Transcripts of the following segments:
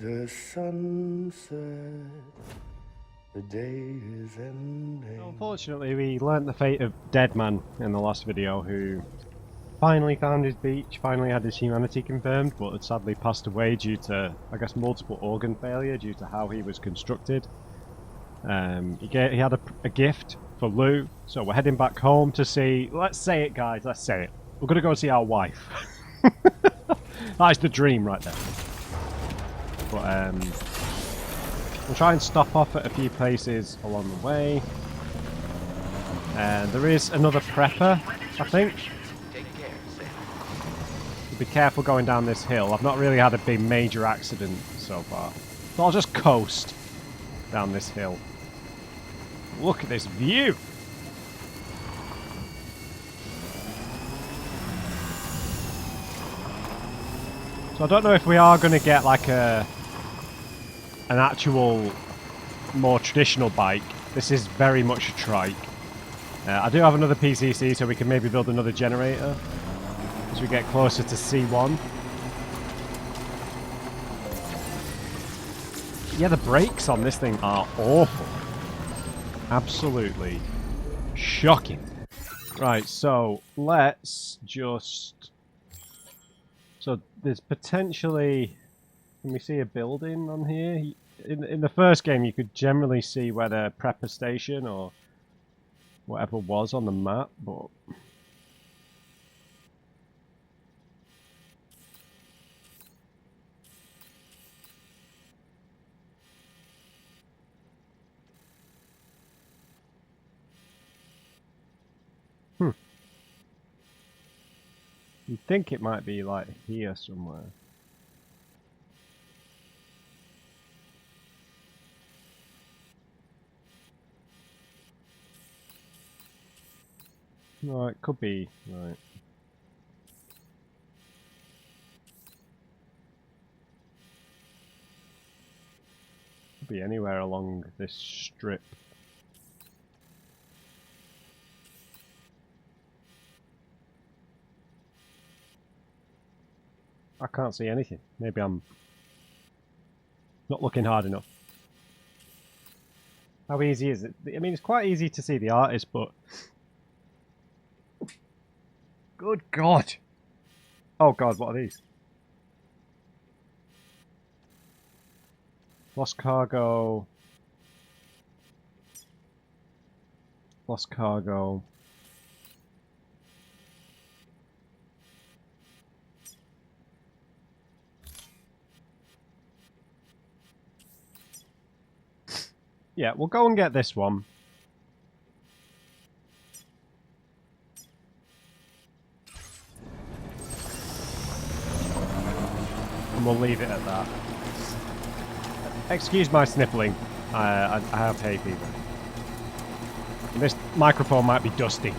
the sunset. The day is ending. Unfortunately, we learnt the fate of Deadman in the last video, who finally found his beach, finally had his humanity confirmed, but had sadly passed away due to, I guess, multiple organ failure due to how he was constructed. He had a gift for Lou, so we're heading back home to see... Let's say it, guys, let's say it. We're going to go see our wife. That's the dream right there. But, we'll try and stop off at a few places along the way. And there is another prepper, I think. So be careful going down this hill. I've not really had a big major accident so far. So I'll just coast down this hill. Look at this view! So I don't know if we are going to get like an actual more traditional bike. This is very much a trike. I do have another PCC, so we can maybe build another generator as we get closer to C1. Yeah, the brakes on this thing are awful. Absolutely shocking. Right, so let's just... So there's potentially... Can we see a building on here? In the first game, you could generally see where the prepper station or whatever was on the map, but... You'd think it might be like here somewhere. No, it could be, right. Could be anywhere along this strip. I can't see anything. Maybe I'm not looking hard enough. How easy is it? I mean, it's quite easy to see the artist, but... Good God! Oh God, what are these? Lost cargo. Lost cargo. Yeah, we'll go and get this one. And we'll leave it at that. Excuse my sniffling. I have hay fever. And this microphone might be dusty.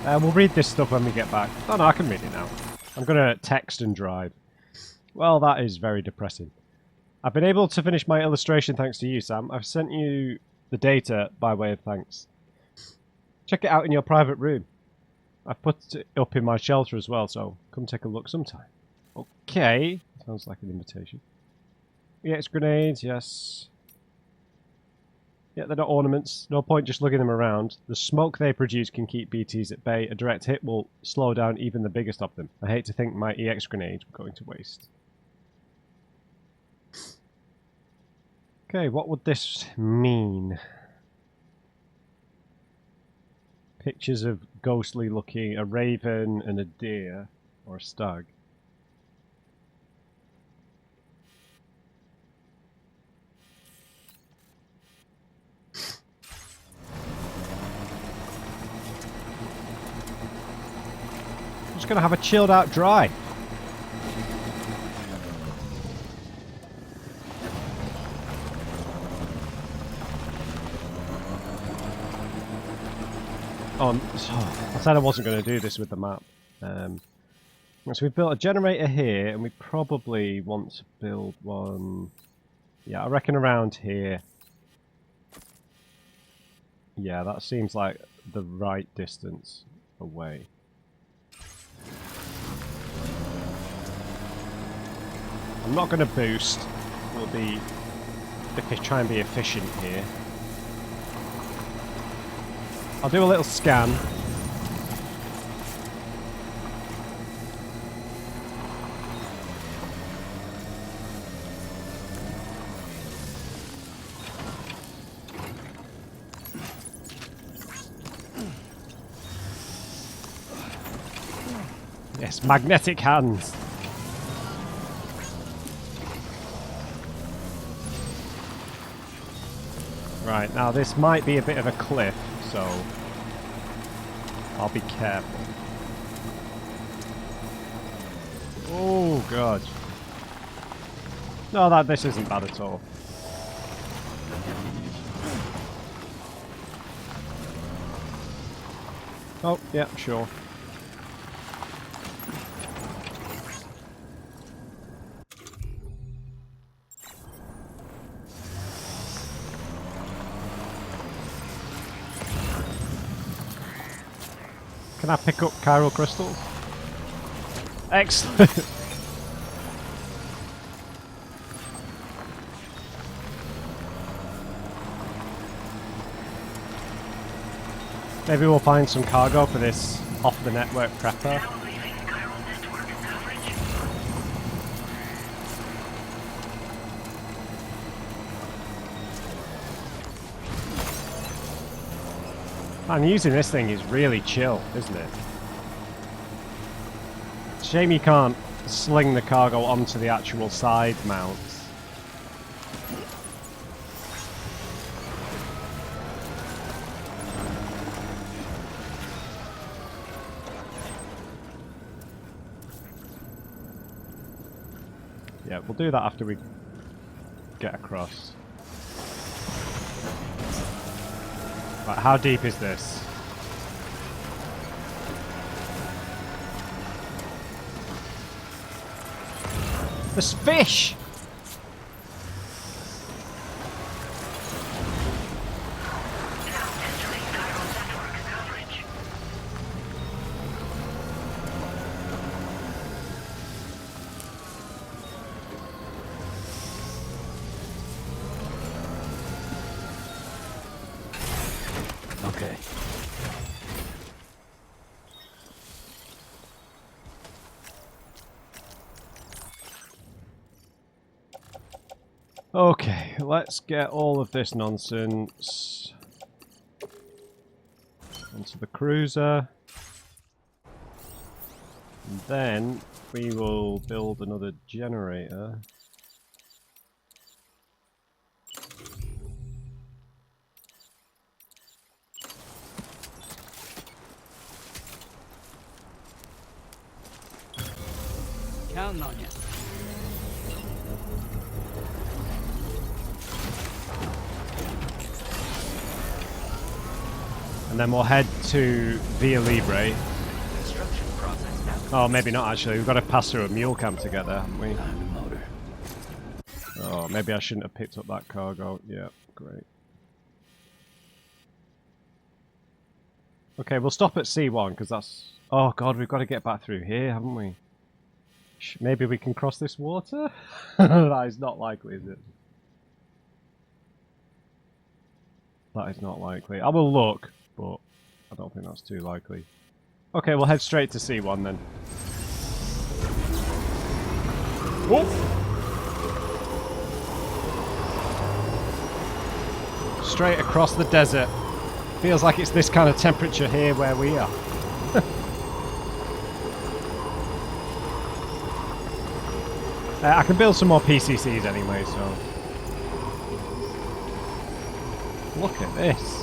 We'll read this stuff when we get back. Oh no, I can read it now. I'm going to text and drive. Well, that is very depressing. I've been able to finish my illustration thanks to you, Sam. I've sent you the data by way of thanks. Check it out in your private room. I've put it up in my shelter as well, so come take a look sometime. Okay. Sounds like an invitation. EX grenades, yes. Yeah, they're not ornaments. No point just lugging them around. The smoke they produce can keep BTs at bay. A direct hit will slow down even the biggest of them. I hate to think my EX grenades were going to waste. Okay, what would this mean? Pictures of ghostly looking, a raven and a deer, or a stag. I'm just going to have a chilled out drive. I said I wasn't going to do this with the map. So we've built a generator here, and we probably want to build one... Yeah, I reckon around here. Yeah, that seems like the right distance away. I'm not going to boost. We'll be try and be efficient here. I'll do a little scan. Yes, magnetic hands. Right, now this might be a bit of a cliff, so I'll be careful. Oh god. No, this isn't bad at all. Oh, yeah, sure. Can I pick up chiral crystals? Excellent! Maybe we'll find some cargo for this off-the-network prepper. Man, using this thing is really chill, isn't it? Shame you can't sling the cargo onto the actual side mounts. Yeah, we'll do that after we get across. Right, how deep is this? There's fish! Okay. Okay, let's get all of this nonsense onto the cruiser. And then we will build another generator. Counting on you. And then we'll head to Via Libre. Construction process now. Oh, maybe not actually. We've got to pass through a mule camp together, haven't we? Time to motor. Oh, maybe I shouldn't have picked up that cargo. Yeah, great. Okay, we'll stop at C1 because that's... Oh god, we've got to get back through here, haven't we? Maybe we can cross this water? That is not likely, is it? That is not likely. I will look, but I don't think that's too likely. Okay, we'll head straight to C1 then. Whoop! Straight across the desert. Feels like it's this kind of temperature here where we are. I can build some more PCCs anyway, so... Look at this.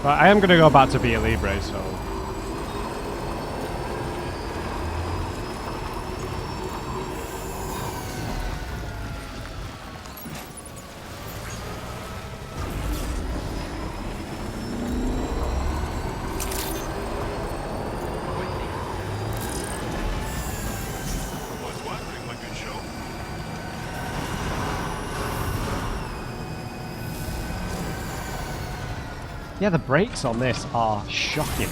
But I am going to go back to Via Libre, so... Yeah, the brakes on this are shocking.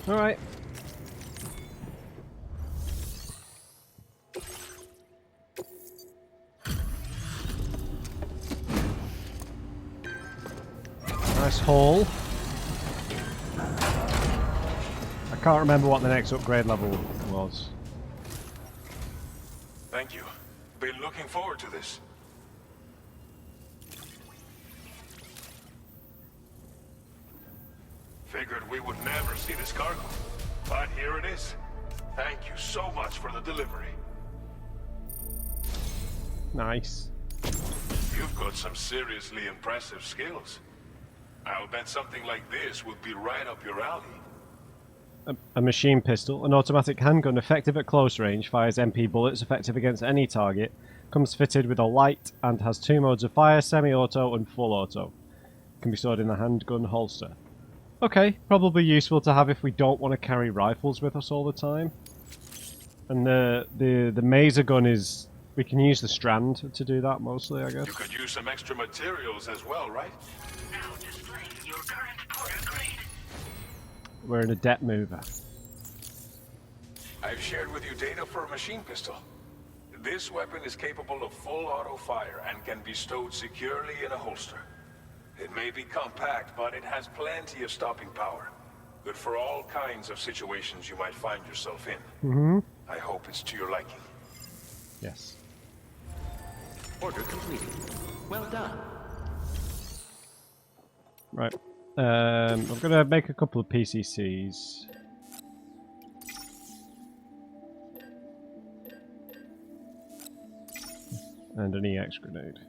Alright. Nice haul. I can't remember what the next upgrade level was. Thank you. Been looking forward to this. Figured we would never see this cargo, but here it is. Thank you so much for the delivery. Nice. You've got some seriously impressive skills. I'll bet something like this would be right up your alley. A machine pistol, an automatic handgun effective at close range, fires MP bullets effective against any target, comes fitted with a light and has 2 modes of fire, semi-auto and full auto. Can be stored in the handgun holster. Okay, probably useful to have if we don't want to carry rifles with us all the time. And the maser gun is... we can use the strand to do that mostly, I guess. You could use some extra materials as well, right? Now displaying your current porter grade. We're in a depth mover. I've shared with you data for a machine pistol. This weapon is capable of full auto fire and can be stowed securely in a holster. It may be compact, but it has plenty of stopping power. Good for all kinds of situations you might find yourself in. Mm-hmm. I hope it's to your liking. Yes. Order completed. Well done. Right. I'm going to make a couple of PCCs. And an EX grenade.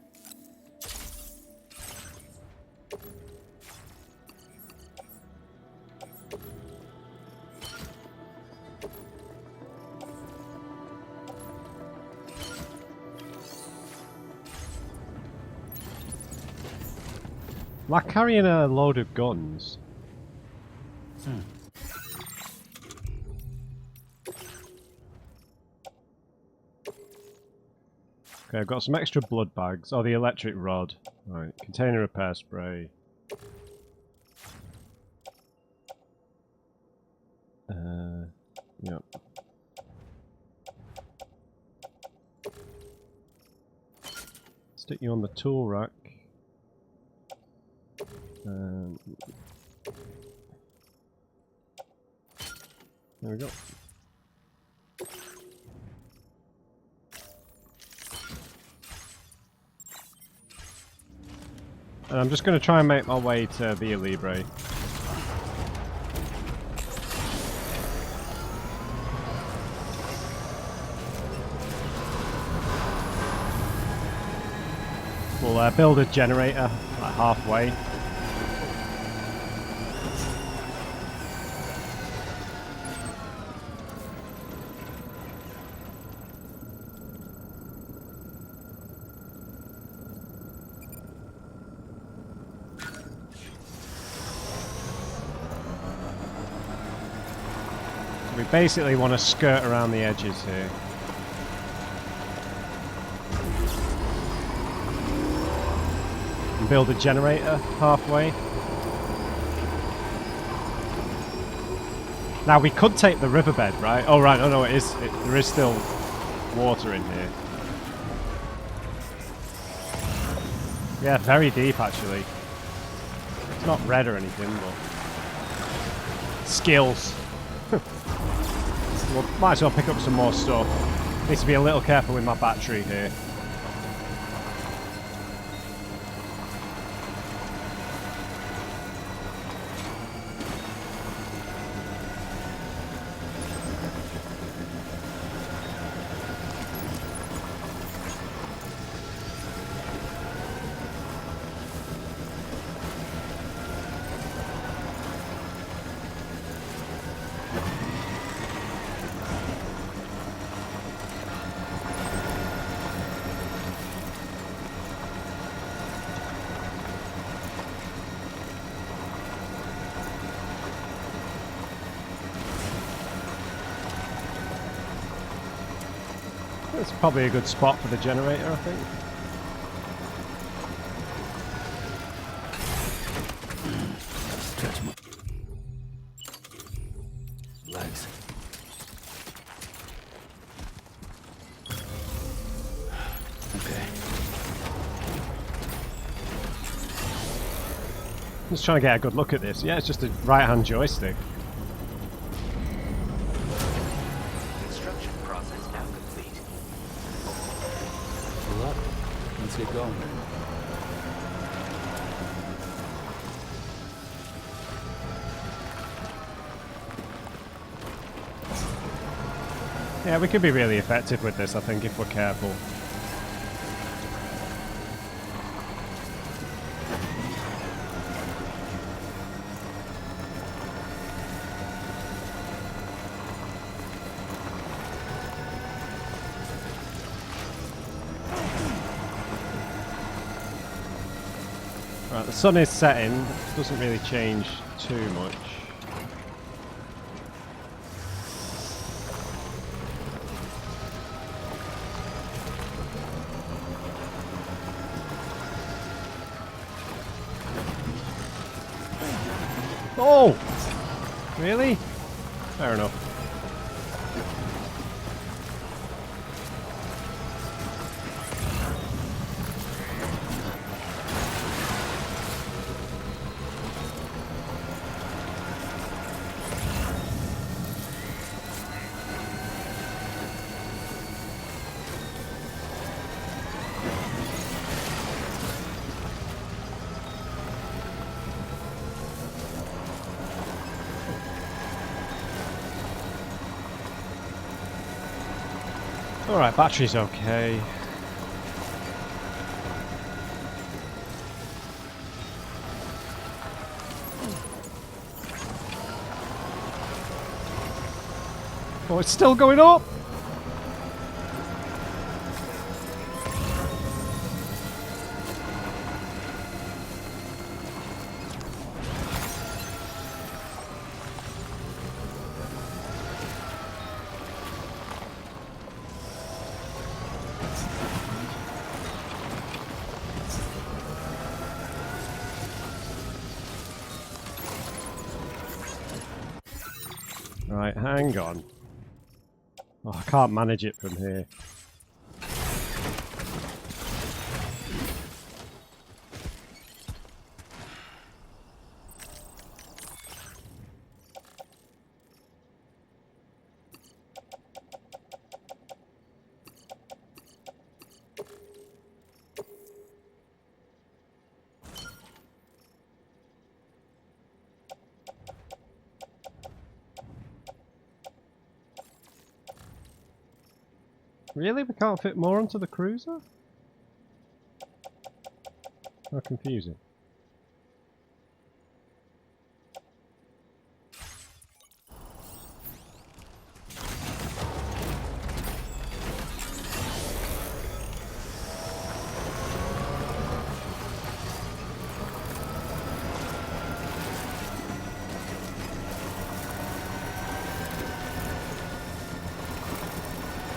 Like carrying a load of guns. Okay, I've got some extra blood bags. Oh, the electric rod. Right, container repair spray. Yep. Stick you on the tool rack. There we go. And I'm just going to try and make my way to Via Libre. We'll build a generator like halfway. We basically want to skirt around the edges here. And build a generator halfway. Now we could take the riverbed, right? Oh right, no, it is. There is still water in here. Yeah, very deep actually. It's not red or anything, but skills. Well, might as well pick up some more stuff. Need to be a little careful with my battery here. That's probably a good spot for the generator, I think. Stretch my legs. Okay. Just trying to get a good look at this. Yeah, it's just a right-hand joystick. Construction process now complete. Pull up. Let's get going. Yeah, we could be really effective with this, I think, if we're careful. Right, the sun is setting. It doesn't really change too much. Oh! Really? Fair enough. Alright, battery's okay. Oh, it's still going up! Right, hang on. Oh, I can't manage it from here. Really? We can't fit more onto the cruiser? How confusing.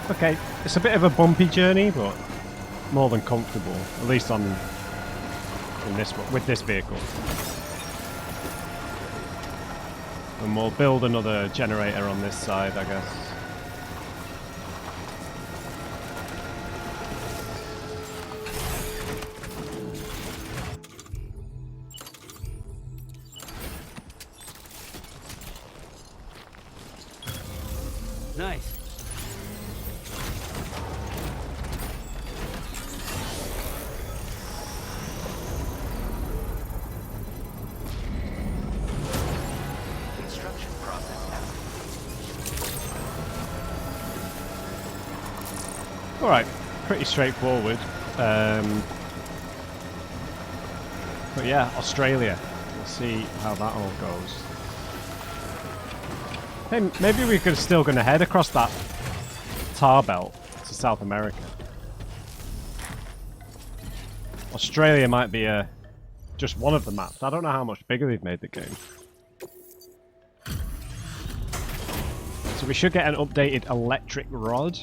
Okay, it's a bit of a bumpy journey, but more than comfortable, at least on with this vehicle. And we'll build another generator on this side, I guess. Nice. Construction process now complete. Alright, pretty straightforward. But yeah, Australia. We'll see how that all goes. Hey, maybe we could still gonna head across that tar belt to South America. Australia might be just one of the maps. I don't know how much bigger they've made the game. So we should get an updated electric rod.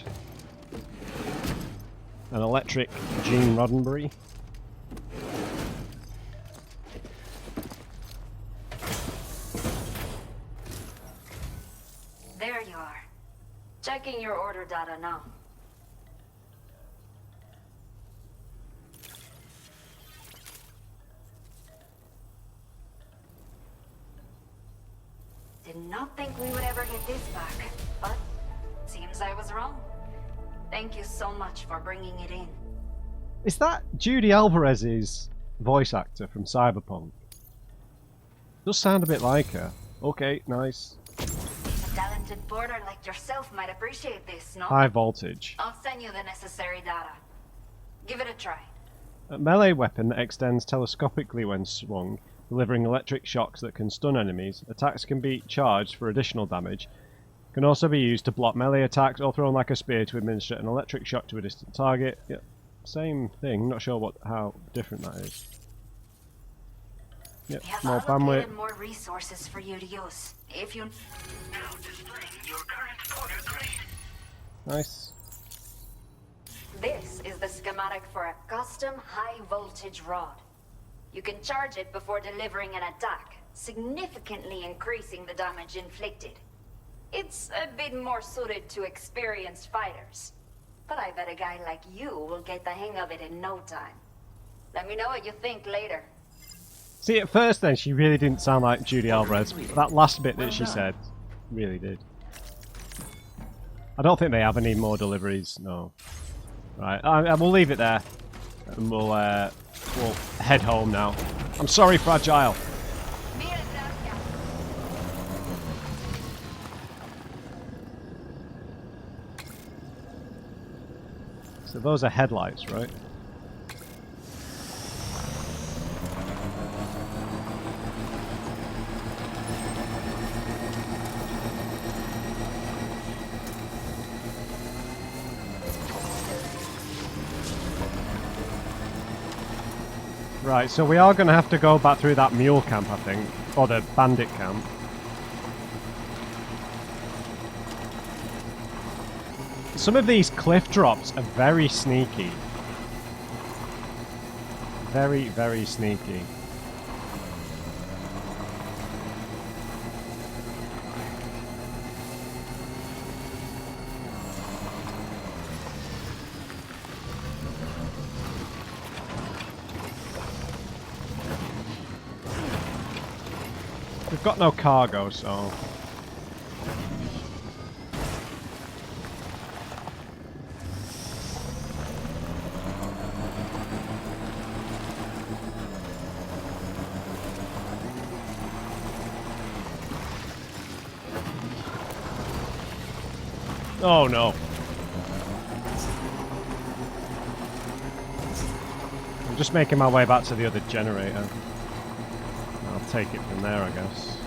An electric Gene Roddenberry. There you are. Checking your order data now. Did not think we would ever get this back, but seems I was wrong. Thank you so much for bringing it in. Is that Judy Alvarez's voice actor from Cyberpunk? Does sound a bit like her. Okay, nice. A talented porter like yourself might appreciate this, no? High voltage. I'll send you the necessary data. Give it a try. A melee weapon that extends telescopically when swung, delivering electric shocks that can stun enemies. Attacks can be charged for additional damage. Can also be used to block melee attacks or thrown like a spear to administer an electric shock to a distant target. Yep, same thing. Not sure how different that is. Yep, We have more allocated bandwidth. more resources for you to use. If you... Now displaying your current porter grade. Nice. This is the schematic for a custom high-voltage rod. You can charge it before delivering an attack, significantly increasing the damage inflicted. It's a bit more suited to experienced fighters. But I bet a guy like you will get the hang of it in no time. Let me know what you think later. See, at first then, she really didn't sound like Judy Alvarez. That last bit that she said really did. I don't think they have any more deliveries, no. Right, I will leave it there. And we'll head home now. I'm sorry, Fragile. So those are headlights, right? Right, so we are going to have to go back through that mule camp, I think. Or the bandit camp. Some of these cliff drops are very sneaky. Very, very sneaky. We've got no cargo, so... Oh no. I'm just making my way back to the other generator. I'll take it from there, I guess.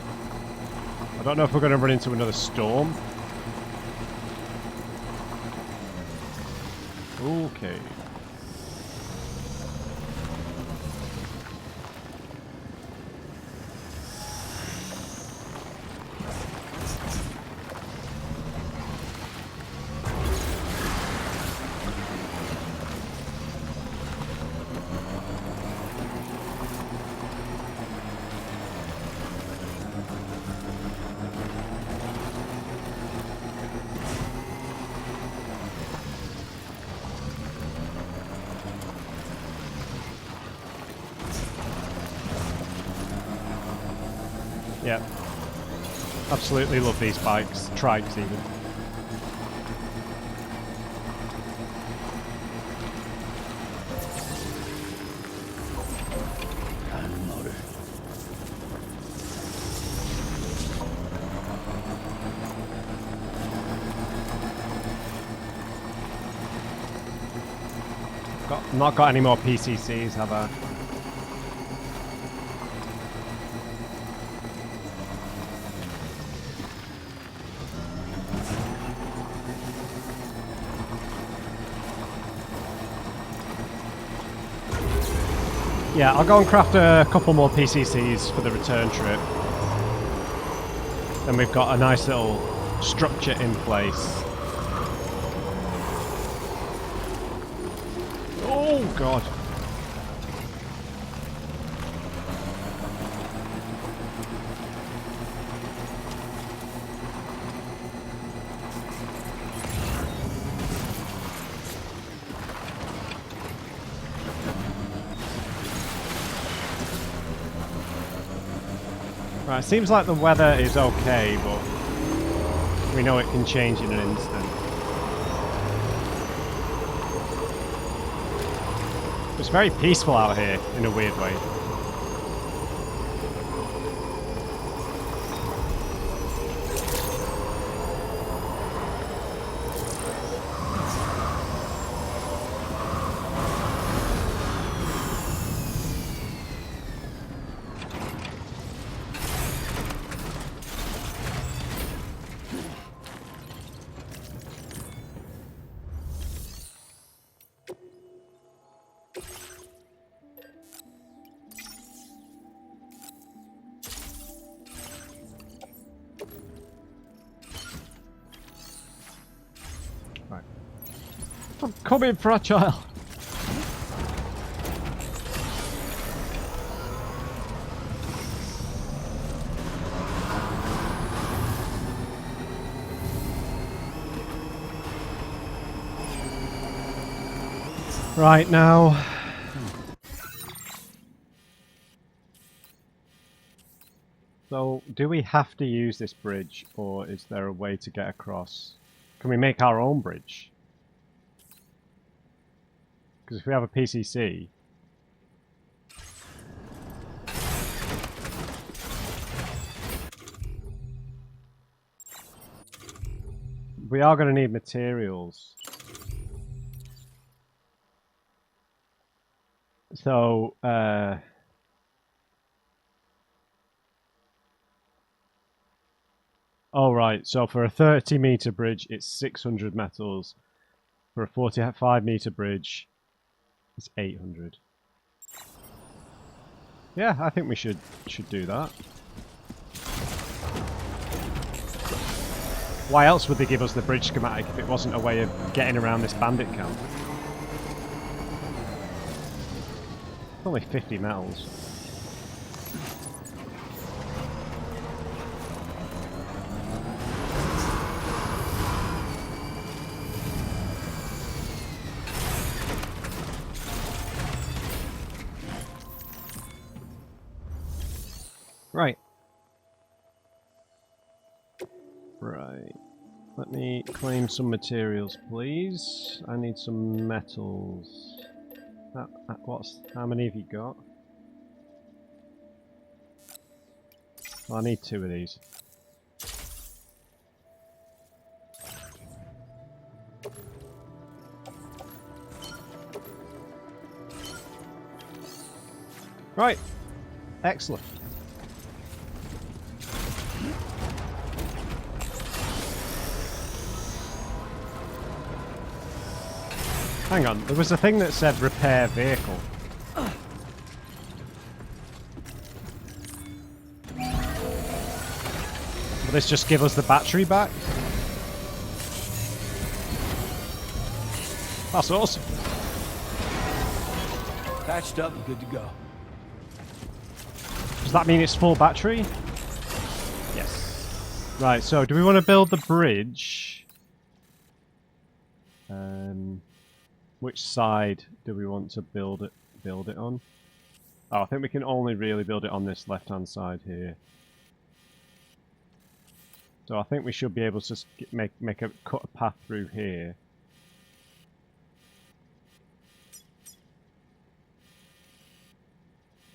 I don't know if we're going to run into another storm. Okay. Yep. Absolutely love these bikes. Trikes even. Motor. Not got any more PCCs, have I? Yeah, I'll go and craft a couple more PCCs for the return trip. Then we've got a nice little structure in place. Oh god. Right, seems like the weather is okay, but we know it can change in an instant. It's very peaceful out here, in a weird way. Right. I'm coming, fragile! Right now. So, do we have to use this bridge, or is there a way to get across? Can we make our own bridge? Because if we have a PCC... we are going to need materials. So, oh right, so for a 30-meter bridge it's 600 metals. For a 45-meter bridge it's 800. Yeah, I think we should do that. Why else would they give us the bridge schematic if it wasn't a way of getting around this bandit camp? Only 50 metals. Right. Right. Let me claim some materials, please. I need some metals. How many have you got? Well, I need 2 of these. Right. Excellent. Hang on, there was a thing that said repair vehicle. Will this just give us the battery back? That's awesome. Patched up and good to go. Does that mean it's full battery? Yes. Right, so do we want to build the bridge? Which side do we want to build it on? Oh, I think we can only really build it on this left-hand side here. So I think we should be able to cut a path through here.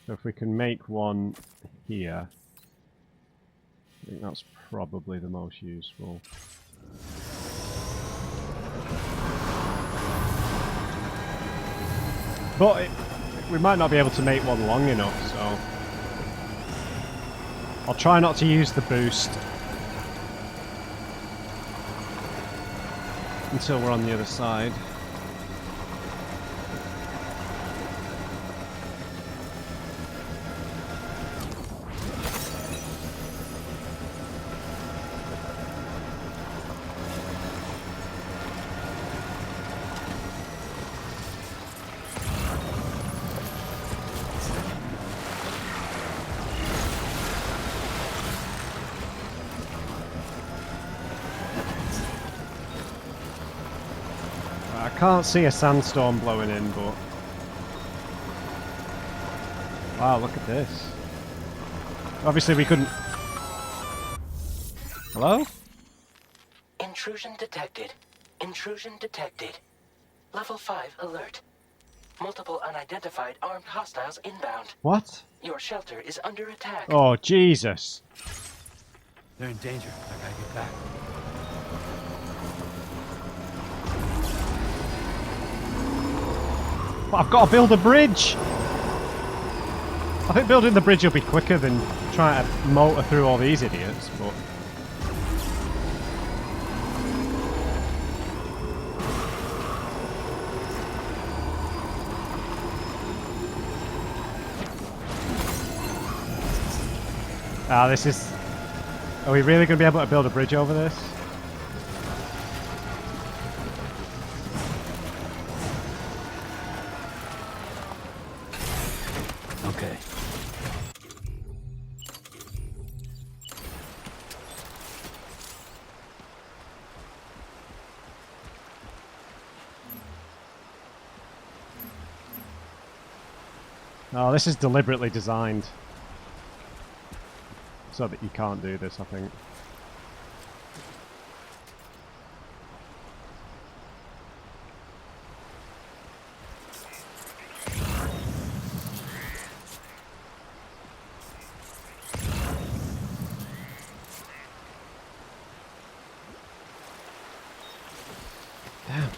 So if we can make one here, I think that's probably the most useful. But we might not be able to make one long enough, so I'll try not to use the boost until we're on the other side. can't see a sandstorm blowing in, but... Wow, look at this. Obviously we couldn't... Hello? Intrusion detected. Intrusion detected. Level 5 alert. Multiple unidentified armed hostiles inbound. What? Your shelter is under attack. Oh, Jesus. They're in danger. I gotta get back. But I've got to build a bridge! I think building the bridge will be quicker than trying to motor through all these idiots, but... this is... Are we really going to be able to build a bridge over this? Okay. Oh, this is deliberately designed so that you can't do this, I think. Damn.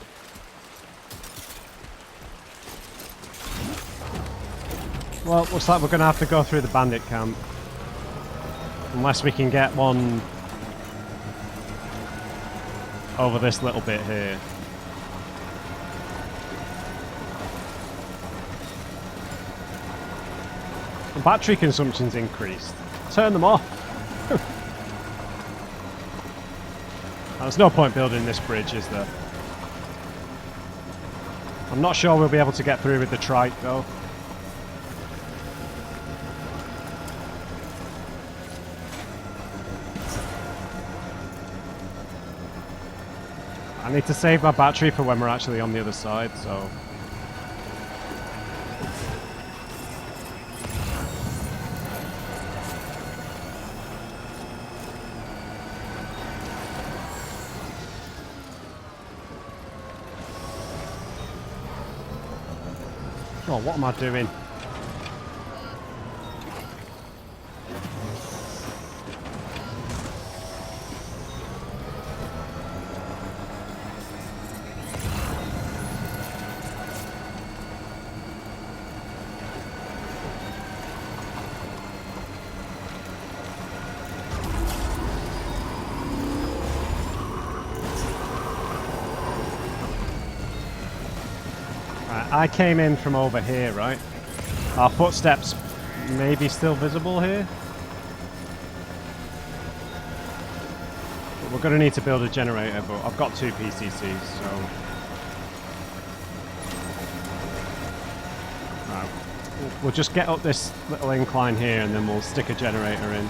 Well, looks like we're going to have to go through the bandit camp. Unless we can get one over this little bit here. The battery consumption's increased. Turn them off. There's no point building this bridge, is there? I'm not sure we'll be able to get through with the trike, though. I need to save my battery for when we're actually on the other side, so... Oh, what am I doing? I came in from over here, right? Our footsteps may be still visible here. But we're going to need to build a generator, but I've got 2 PCCs, so... Right. We'll just get up this little incline here and then we'll stick a generator in.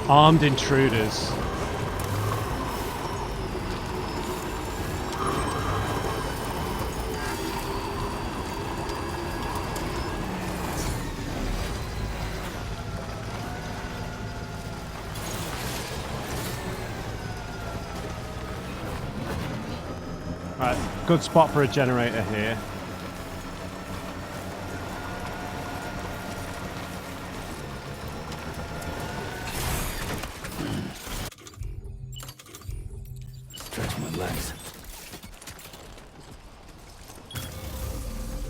Armed intruders. Right, good spot for a generator here. Stretch my legs.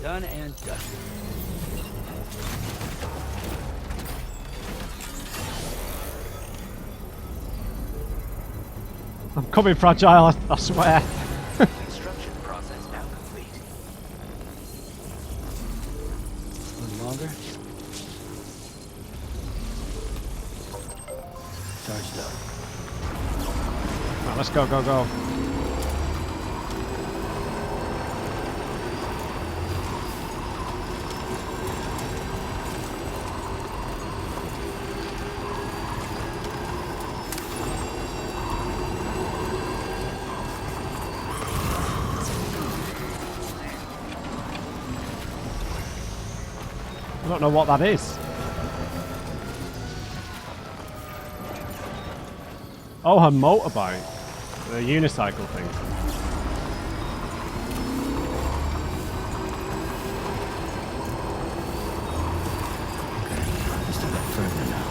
Done and dusted. I'm coming fragile, I swear. Construction process now complete. A little longer. Charged up. Right, let's go, go, go. I don't know what that is. Oh, her motorbike. The unicycle thing. Okay, just a bit further now.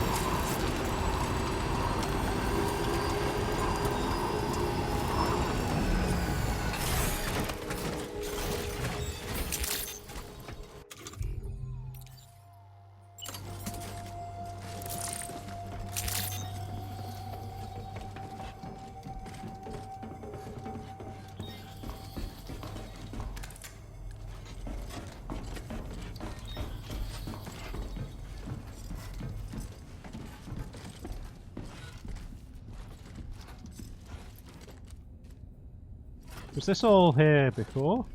Was this all here before?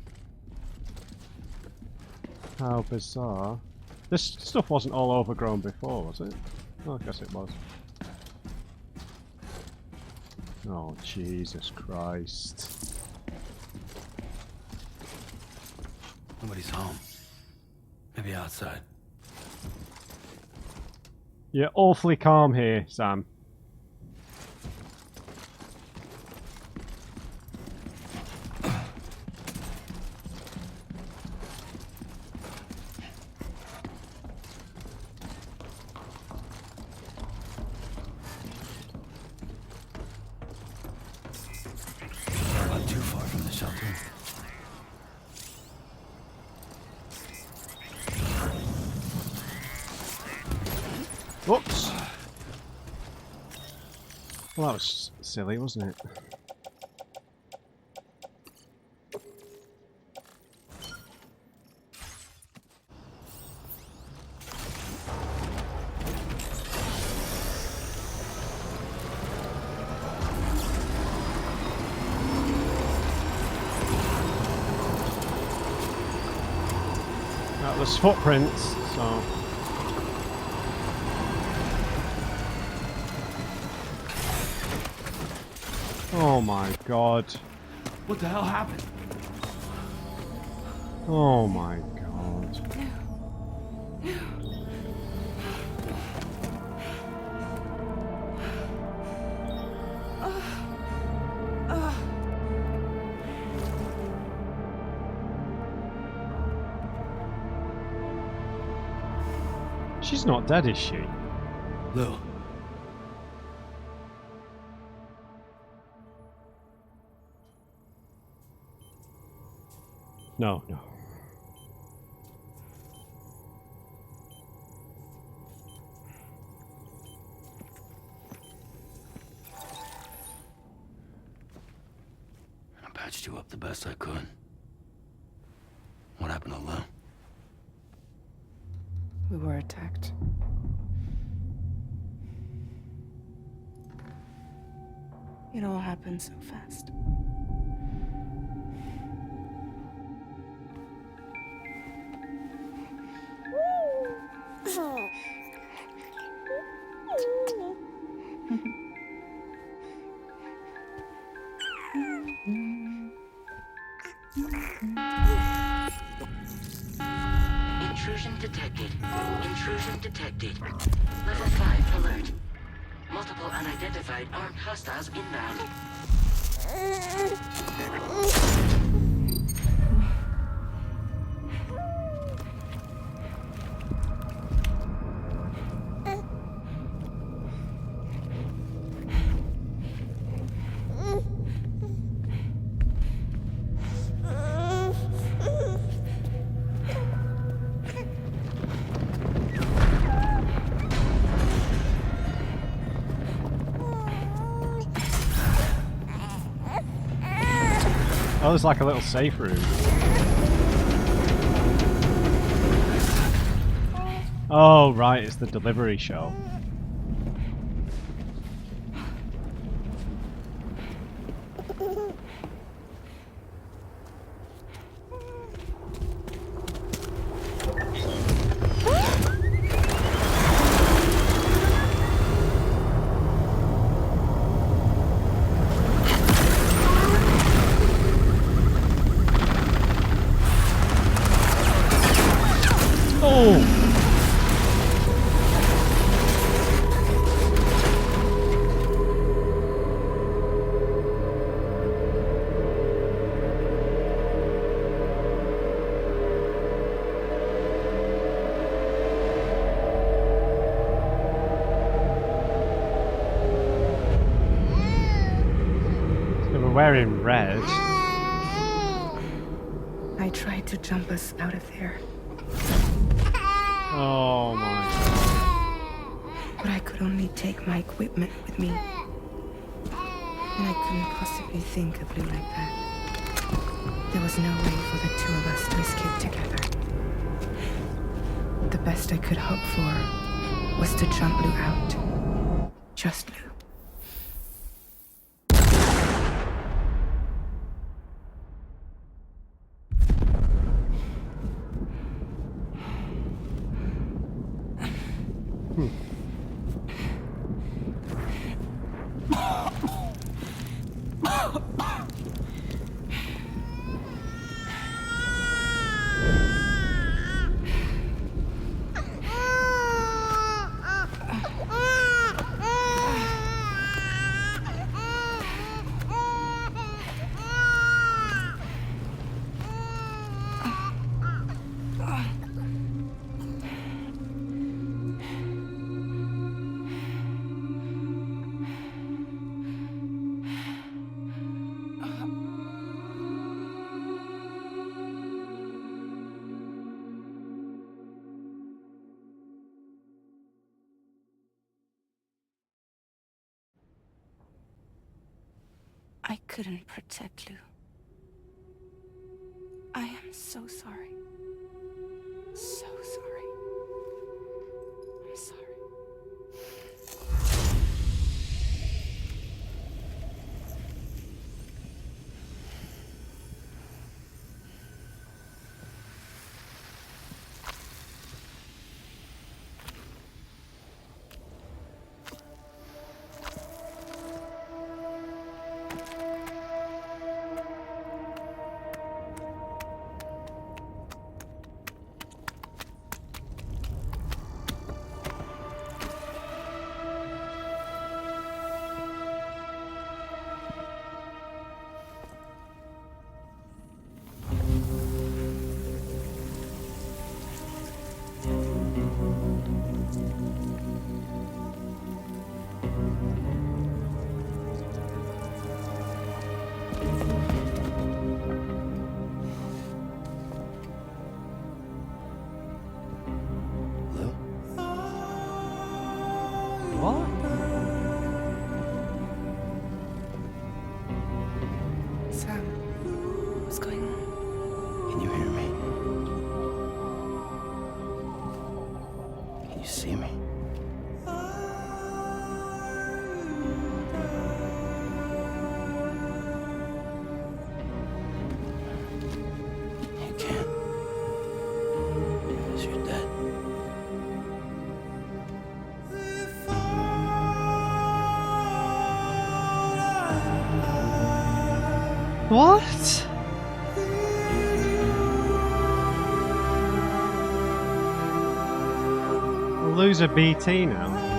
How bizarre. This stuff wasn't all overgrown before, was it? Oh, I guess it was. Oh, Jesus Christ. Nobody's home. Maybe outside. You're awfully calm here, Sam. Not too far from the shelter. Whoops! Well, that was silly, wasn't it? Well, there's footprints, so... Oh my god. What the hell happened? Oh my god. She's not dead, is she? Lou. No, no. I patched you up the best I could. What happened to Lou? We were attacked. It all happened so fast. Intrusion detected. Intrusion detected. Level 5 alert. Multiple unidentified armed hostiles inbound. Oh, there's like a little safe room. Oh, right, it's the delivery show. Oh! They were wearing red. I tried to jump us out of there, Oh my. but I could only take my equipment with me. And I couldn't possibly think of Blue like that. There was no way for the two of us to escape together. The best I could hope for was to jump Blue out. Just Blue. I couldn't protect Lou. I am so sorry. So sorry. I'm sorry. What? Sam, what's going on? Can you hear me? Can you see me? You can't. Because you're dead. What? We'll lose a BT now.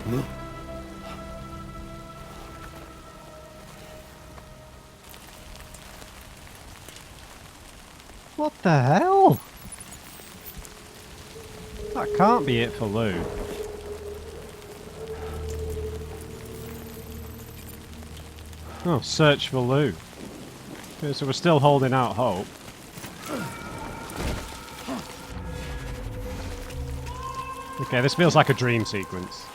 Lou? What the hell? That can't be it for Lou. Oh, search for Lou. Okay, so we're still holding out hope. Okay, this feels like a dream sequence.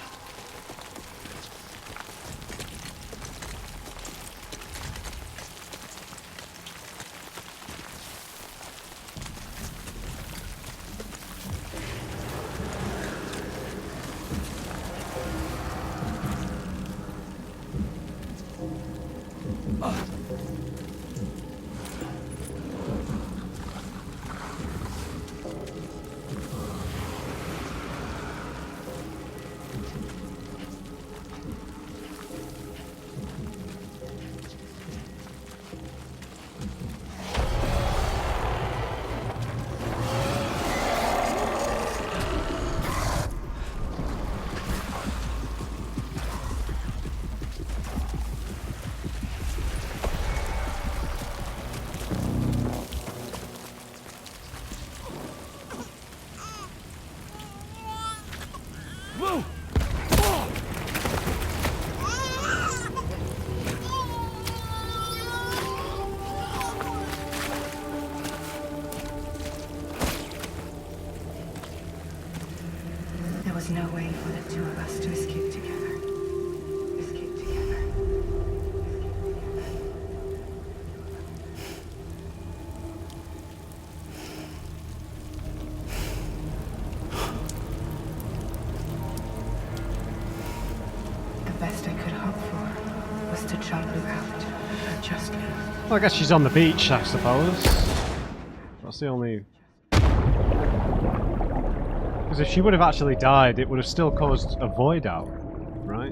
was no way for the two of us to escape together. Escape together. The best I could hope for was to jump Lou out, justly. Well, I guess she's on the beach, I suppose. That's the only... Because if she would have actually died, it would have still caused a void out, right?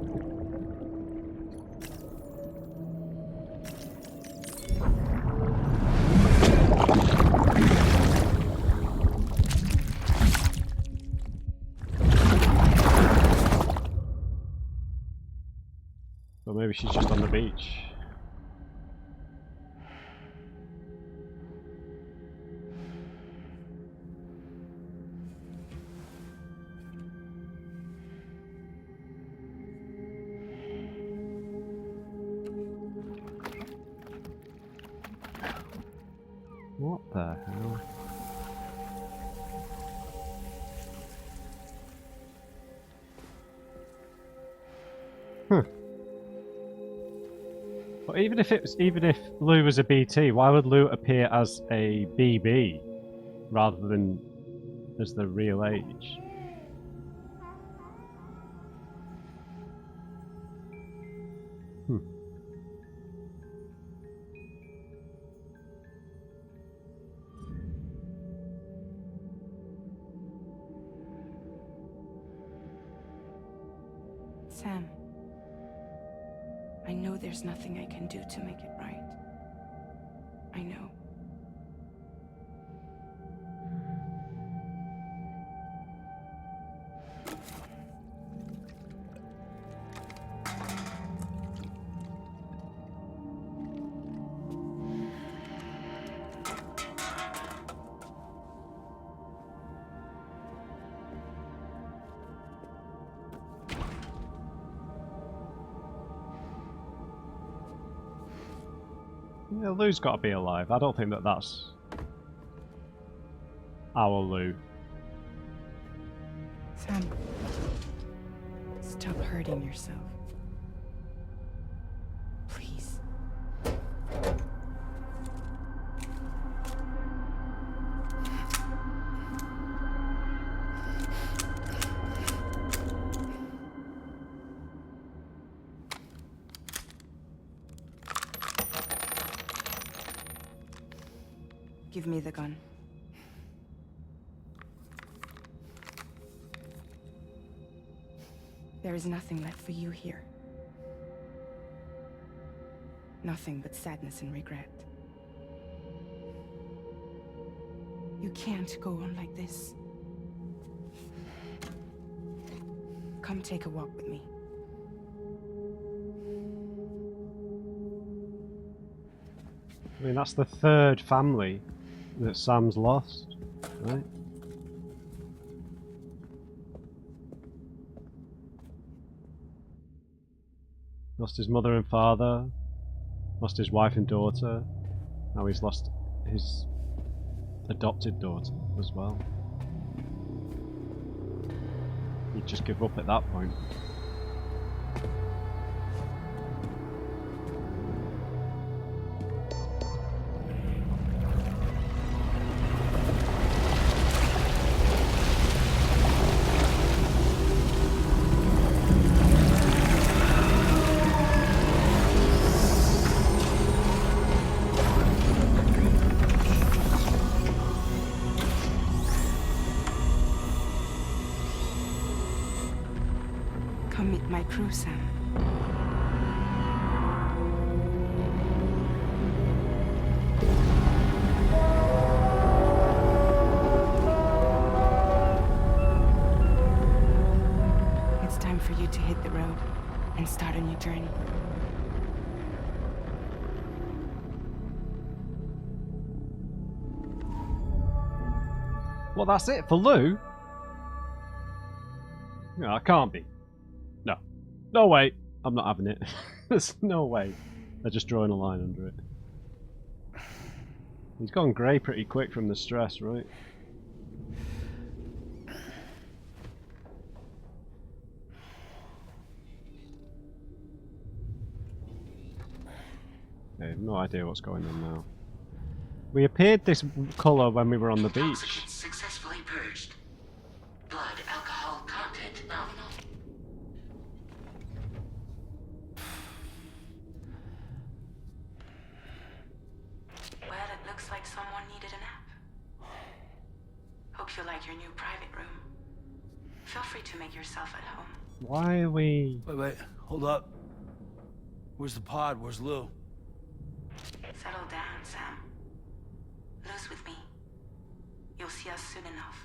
Or maybe she's just on the beach. What the hell? But even if Lou was a BT, why would Lou appear as a BB rather than as the real age? Sam, I know there's nothing I can do to make it right. I know. Yeah, Lou's got to be alive. I don't think that that's our Lou. Sam, stop hurting yourself. Please. Give me the gun. There is nothing left for you here. Nothing but sadness and regret. You can't go on like this. Come take a walk with me. I mean, that's the third family that Sam's lost, right? Lost his mother and father, lost his wife and daughter, now he's lost his adopted daughter as well. He'd just give up at that point. Come meet my crew, Sam. It's time for you to hit the road and start a new journey. Well, that's it for Lou? No, it can't be. No. No way. I'm not having it. There's no way. They're just drawing a line under it. He's gone grey pretty quick from the stress, right? Okay, no idea what's going on now. We appeared this colour when we were on the beach. Intoxicants successfully purged. Blood alcohol content nominal. Well, it looks like someone needed a nap. Hope you like your new private room. Feel free to make yourself at home. Why are we... Wait, hold up. Where's the pod? Where's Lou? Settle down, Sam. Lou's with me. You'll see us soon enough.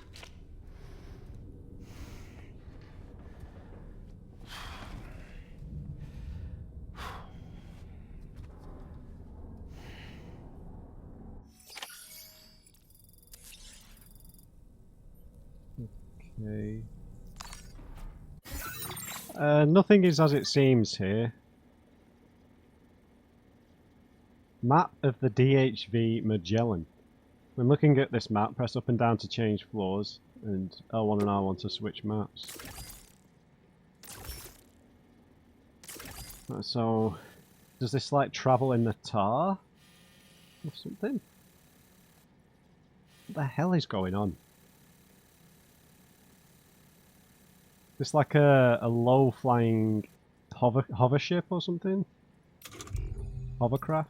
Okay. Nothing is as it seems here. Map of the DHV Magellan. When looking at this map, press up and down to change floors, and L1 and R1 to switch maps. So, does this like travel in the tar? Or something? What the hell is going on? This like a low-flying hover ship or something? Hovercraft?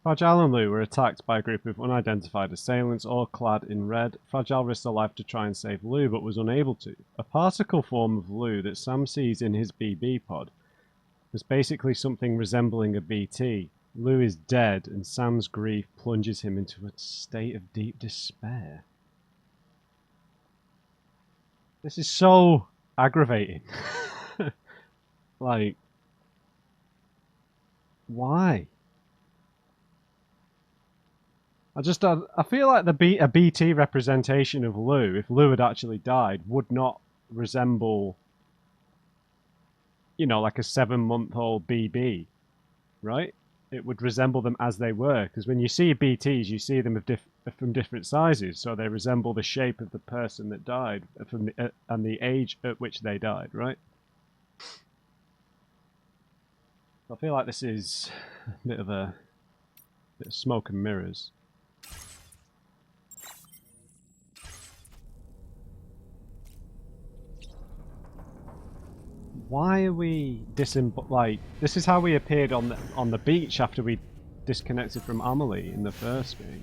Fragile and Lou were attacked by a group of unidentified assailants, all clad in red. Fragile risked her life to try and save Lou, but was unable to. A particle form of Lou that Sam sees in his BB pod was basically something resembling a BT. Lou is dead, and Sam's grief plunges him into a state of deep despair. This is so aggravating. Like, why? I feel like a BT representation of Lou, if Lou had actually died, would not resemble, you know, like a 7-month-old BB, right? It would resemble them as they were, because when you see BTs, you see them from different sizes, so they resemble the shape of the person that died and the age at which they died, right? I feel like this is a bit of smoke and mirrors. Why are we like, this is how we appeared on the beach after we disconnected from Amelie in the first game.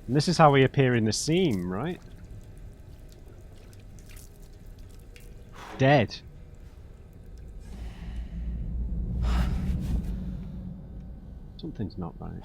And this is how we appear in the seam, right? Dead. Something's not right.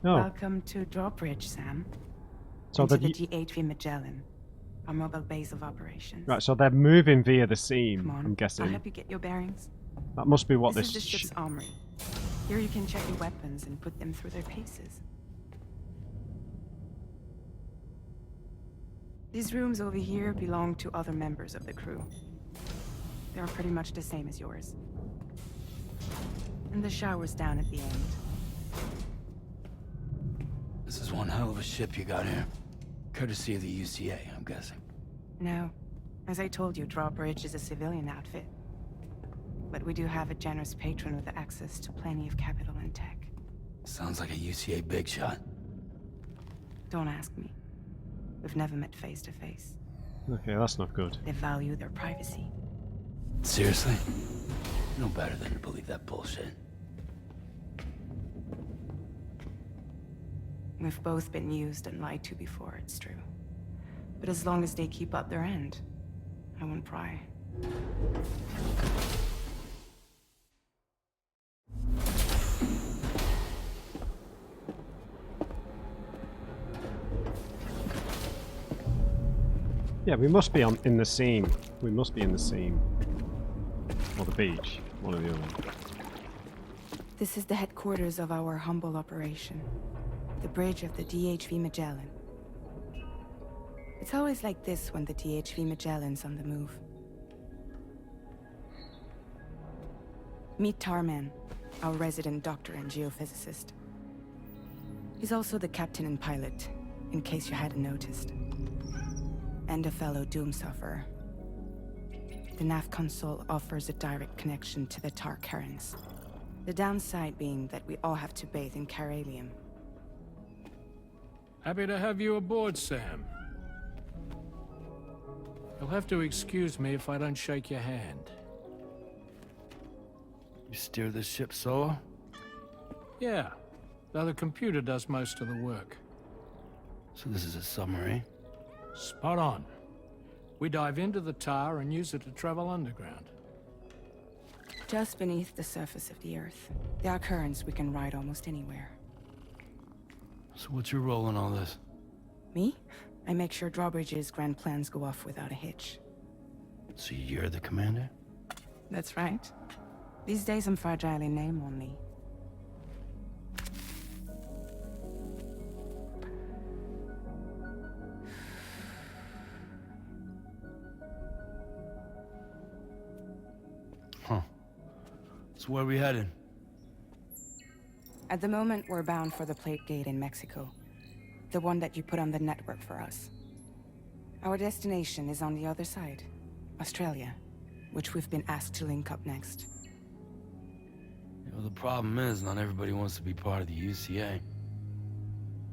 No. Welcome to Drawbridge, Sam. So Into the the DHV Magellan, our mobile base of operations. right, so they're moving via the seam, Come on, I'm guessing. I'll help you get your bearings. That must be what This this is the ship's armory. Here you can check your weapons and put them through their paces. These rooms over here belong to other members of the crew. They're pretty much the same as yours. And the shower's down at the end. This is one hell of a ship you got here. Courtesy of the UCA, I'm guessing. No. As I told you, Drawbridge is a civilian outfit. But we do have a generous patron with access to plenty of capital and tech. Sounds like a UCA big shot. Don't ask me. We've never met face to face. Okay, that's not good. They value their privacy. Seriously? No better than to believe that bullshit. We've both been used and lied to before, it's true. But as long as they keep up their end, I won't pry. Yeah, we must be in the seam. We must be in the seam. Or the beach. One or the other. This is the headquarters of our humble operation. The bridge of the DHV Magellan. It's always like this when the DHV Magellan's on the move. Meet Tarman, our resident doctor and geophysicist. He's also the captain and pilot, in case you hadn't noticed. And a fellow doom sufferer. The nav console offers a direct connection to the tar currents. The downside being that we all have to bathe in caralium. Happy to have you aboard, Sam. You'll have to excuse me if I don't shake your hand. You steer this ship solo? Yeah, though the computer does most of the work. So this is a submarine? Spot on. We dive into the tar and use it to travel underground. Just beneath the surface of the Earth, there are currents we can ride almost anywhere. So what's your role in all this? Me? I make sure Drawbridge's grand plans go off without a hitch. So you're the commander? That's right. These days I'm fragile in name only. Huh. So where are we headed? At the moment, we're bound for the Plate Gate in Mexico. The one that you put on the network for us. Our destination is on the other side, Australia, which we've been asked to link up next. You know, the problem is, not everybody wants to be part of the UCA.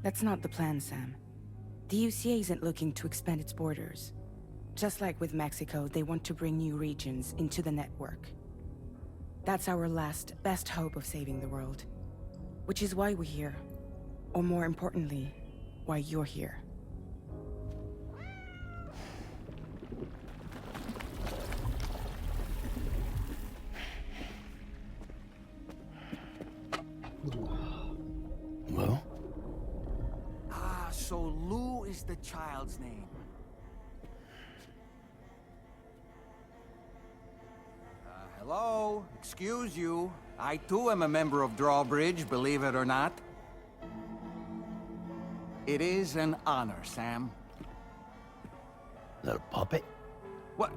That's not the plan, Sam. The UCA isn't looking to expand its borders. Just like with Mexico, they want to bring new regions into the network. That's our last, best hope of saving the world. Which is why we're here. Or more importantly, why you're here. Well? Ah, so Lou is the child's name. Hello? Excuse you. I too am a member of Drawbridge, believe it or not. It is an honor, Sam. Is that a puppet? What?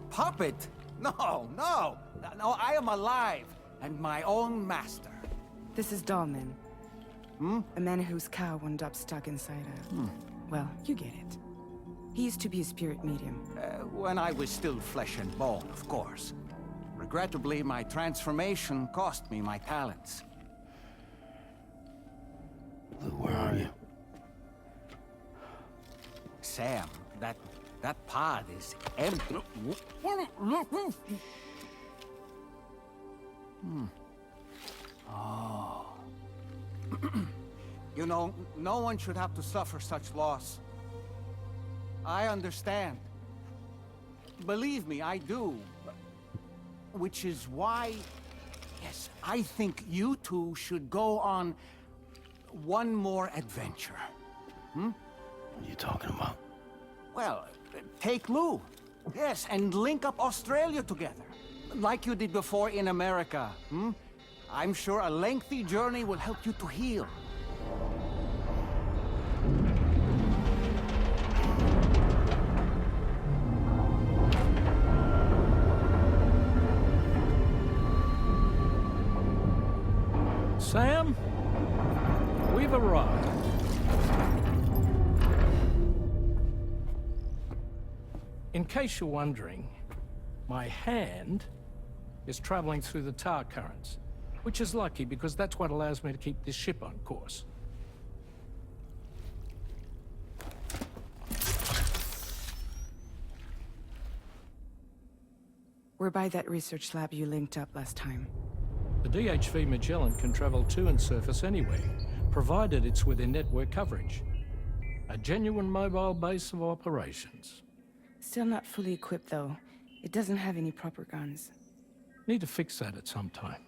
Puppet? No, no! No, I am alive, and my own master. This is Dahlman. A man whose cow wound up stuck inside a... Well, you get it. He used to be a spirit medium. When I was still flesh and bone, of course. Regrettably, my transformation cost me my talents. Lou, where are you? Sam, that pod is empty. Oh. You know, no one should have to suffer such loss. I understand. Believe me, I do. Which is why, yes, I think you two should go on one more adventure. What are you talking about? Well, take Lou. Yes, and link up Australia together. Like you did before in America. I'm sure a lengthy journey will help you to heal. Sam, we've arrived. In case you're wondering, my hand is traveling through the tar currents, which is lucky because that's what allows me to keep this ship on course. We're by that research lab you linked up last time. The DHV Magellan can travel to and surface anywhere, provided it's within network coverage. A genuine mobile base of operations. Still not fully equipped, though. It doesn't have any proper guns. Need to fix that at some time.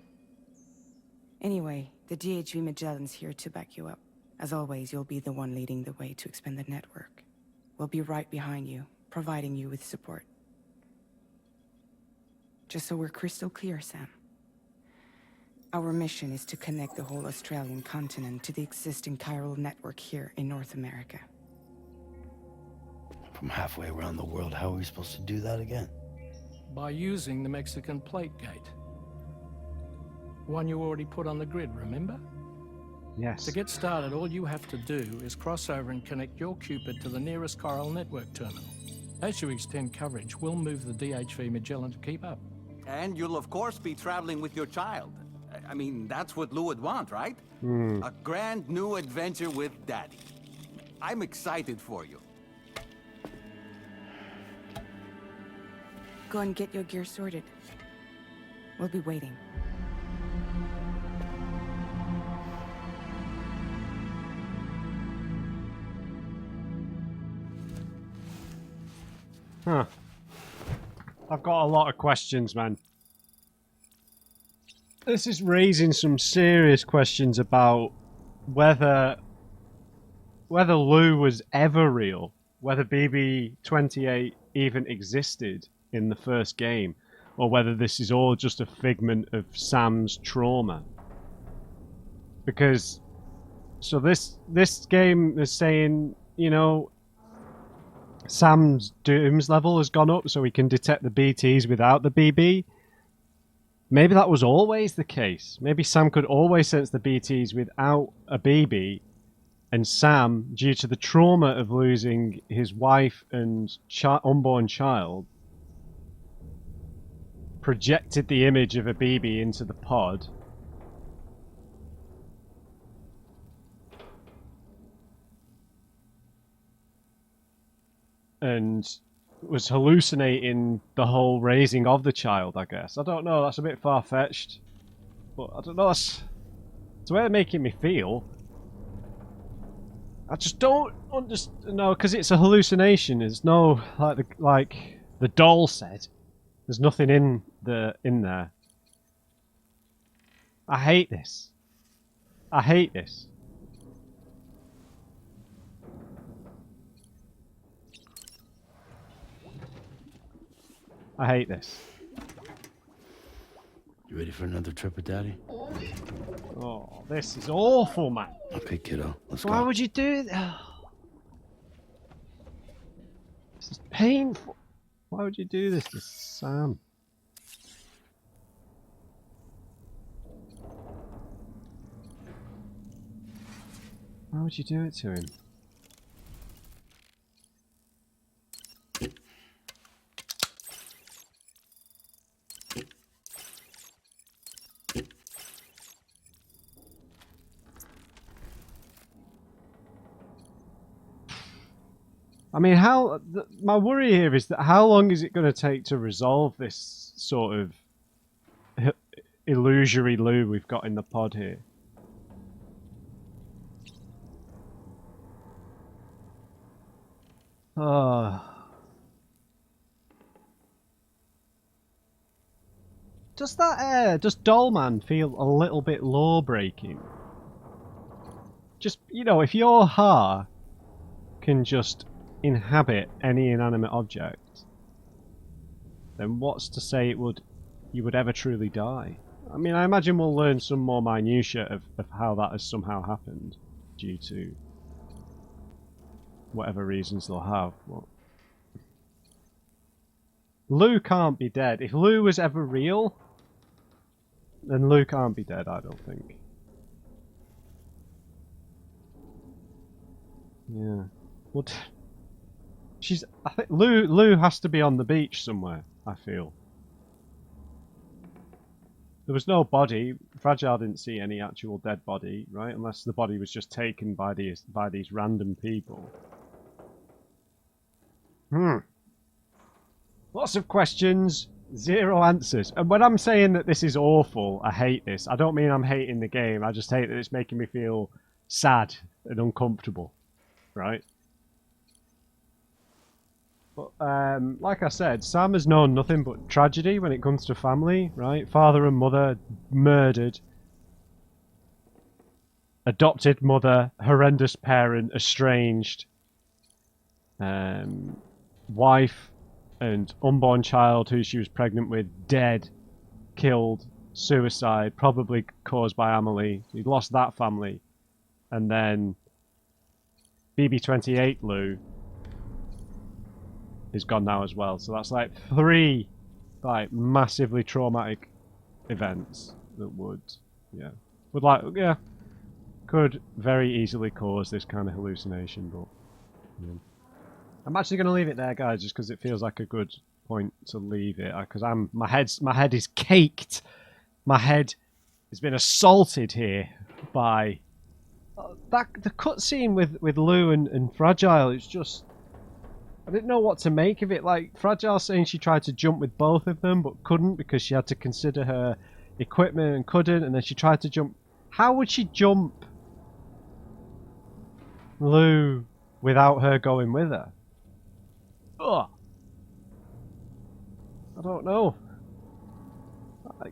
Anyway, the DHV Magellan's here to back you up. As always, you'll be the one leading the way to expand the network. We'll be right behind you, providing you with support. Just so we're crystal clear, Sam. Our mission is to connect the whole Australian continent to the existing chiral network here in North America. From halfway around the world, how are we supposed to do that again? By using the Mexican plate gate. One you already put on the grid, remember? Yes. To get started, all you have to do is cross over and connect your Cupid to the nearest chiral network terminal. As you extend coverage, we'll move the DHV Magellan to keep up. And you'll of course be traveling with your child. I mean, that's what Lou would want, right? A grand new adventure with Daddy. I'm excited for you. Go and get your gear sorted. We'll be waiting. Huh. I've got a lot of questions, man. This is raising some serious questions about whether Lou was ever real, whether BB-28 even existed in the first game, or whether this is all just a figment of Sam's trauma. Because, so this game is saying, you know, Sam's dooms level has gone up so he can detect the BTs without the BB. Maybe that was always the case. Maybe Sam could always sense the BTs without a BB, and Sam, due to the trauma of losing his wife and unborn child, projected the image of a BB into the pod. And was hallucinating the whole raising of the child, I guess. I don't know, that's a bit far-fetched. But I don't know, that's the way they're making me feel. I just don't understand, no, because it's a hallucination. There's no, like the doll said, there's nothing in there. I hate this. I hate this. I hate this. You ready for another trip with Daddy? Oh, this is awful, man. Okay, kiddo. Let's go. Why would you do that? This is painful. Why would you do this to Sam? Why would you do it to him? I mean, my worry here is that how long is it going to take to resolve this sort of illusory Lou we've got in the pod here? Does Dollman feel a little bit law-breaking? Just, you know, if your Ha can just inhabit any inanimate object, then what's to say you would ever truly die? I mean, I imagine we'll learn some more minutiae of how that has somehow happened due to whatever reasons they'll have. But Lou can't be dead. If Lou was ever real, then Lou can't be dead, I don't think. Yeah. What? I think Lou has to be on the beach somewhere, I feel. There was no body. Fragile didn't see any actual dead body, right? Unless the body was just taken by these random people. Lots of questions, zero answers. And when I'm saying that this is awful, I hate this, I don't mean I'm hating the game. I just hate that it's making me feel sad and uncomfortable, right? But like I said, Sam has known nothing but tragedy when it comes to family, right? Father and mother murdered. Adopted mother, horrendous parent, estranged. wife and unborn child who she was pregnant with dead, killed, suicide, probably caused by Amelie. He lost that family. And then BB-28 Lou is gone now as well. So that's like 3 like massively traumatic events that would could very easily cause this kind of hallucination. But yeah. I'm actually going to leave it there, guys, just because it feels like a good point to leave it. Because my head is caked. My head has been assaulted here by the cutscene with Lou and Fragile. It's just, I didn't know what to make of it. Like Fragile saying she tried to jump with both of them but couldn't because she had to consider her equipment and couldn't, and then she tried to jump. How would she jump Lou without her going with her? Ugh. I don't know.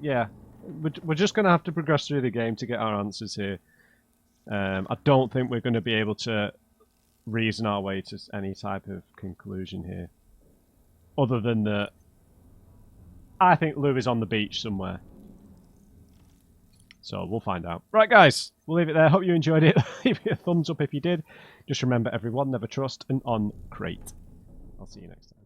Yeah, we're just going to have to progress through the game to get our answers here. I don't think we're going to be able to reason our way to any type of conclusion here. Other than that, I think Lou is on the beach somewhere. So we'll find out. Right, guys, we'll leave it there. Hope you enjoyed it. Leave me a thumbs up if you did. Just remember, everyone, never trust an on crate. I'll see you next time.